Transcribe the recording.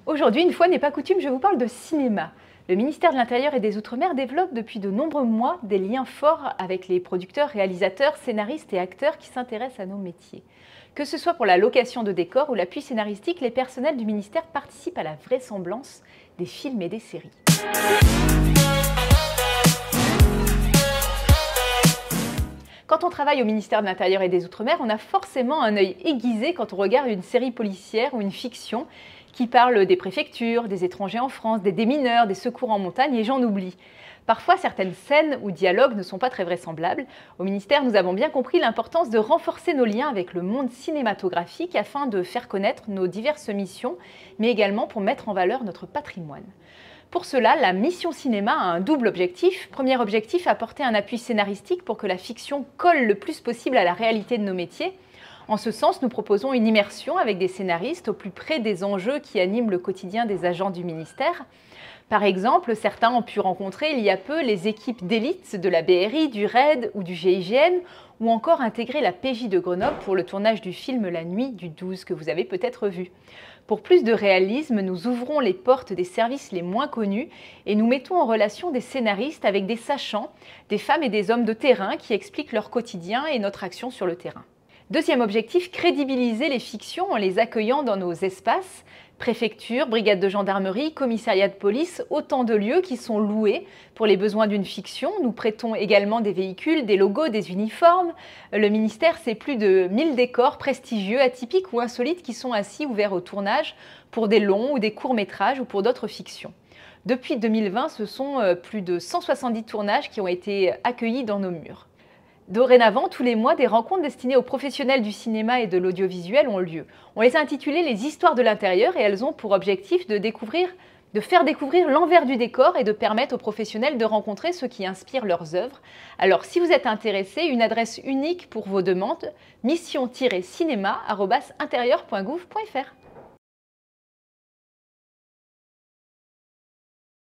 Aujourd'hui, une fois n'est pas coutume, je vous parle de cinéma. Le ministère de l'Intérieur et des Outre-mer développe depuis de nombreux mois des liens forts avec les producteurs, réalisateurs, scénaristes et acteurs qui s'intéressent à nos métiers. Que ce soit pour la location de décors ou l'appui scénaristique, les personnels du ministère participent à la vraisemblance des films et des séries. Quand on travaille au ministère de l'Intérieur et des Outre-mer, on a forcément un œil aiguisé quand on regarde une série policière ou une fiction qui parle des préfectures, des étrangers en France, des démineurs, des secours en montagne et j'en oublie. Parfois, certaines scènes ou dialogues ne sont pas très vraisemblables. Au ministère, nous avons bien compris l'importance de renforcer nos liens avec le monde cinématographique afin de faire connaître nos diverses missions, mais également pour mettre en valeur notre patrimoine. Pour cela, la mission cinéma a un double objectif. Premier objectif, apporter un appui scénaristique pour que la fiction colle le plus possible à la réalité de nos métiers. En ce sens, nous proposons une immersion avec des scénaristes au plus près des enjeux qui animent le quotidien des agents du ministère. Par exemple, certains ont pu rencontrer il y a peu les équipes d'élite de la BRI, du RAID ou du GIGN, ou encore intégrer la PJ de Grenoble pour le tournage du film La Nuit du 12 que vous avez peut-être vu. Pour plus de réalisme, nous ouvrons les portes des services les moins connus et nous mettons en relation des scénaristes avec des sachants, des femmes et des hommes de terrain qui expliquent leur quotidien et notre action sur le terrain. Deuxième objectif, crédibiliser les fictions en les accueillant dans nos espaces. Préfecture, brigade de gendarmerie, commissariat de police, autant de lieux qui sont loués pour les besoins d'une fiction. Nous prêtons également des véhicules, des logos, des uniformes. Le ministère, c'est plus de 1000 décors prestigieux, atypiques ou insolites qui sont ainsi ouverts au tournage pour des longs ou des courts-métrages ou pour d'autres fictions. Depuis 2020, ce sont plus de 170 tournages qui ont été accueillis dans nos murs. Dorénavant, tous les mois, des rencontres destinées aux professionnels du cinéma et de l'audiovisuel ont lieu. On les a intitulées les histoires de l'intérieur et elles ont pour objectif de faire découvrir l'envers du décor et de permettre aux professionnels de rencontrer ceux qui inspirent leurs œuvres. Alors, si vous êtes intéressé, une adresse unique pour vos demandes, mission-cinéma@intérieur.gouv.fr.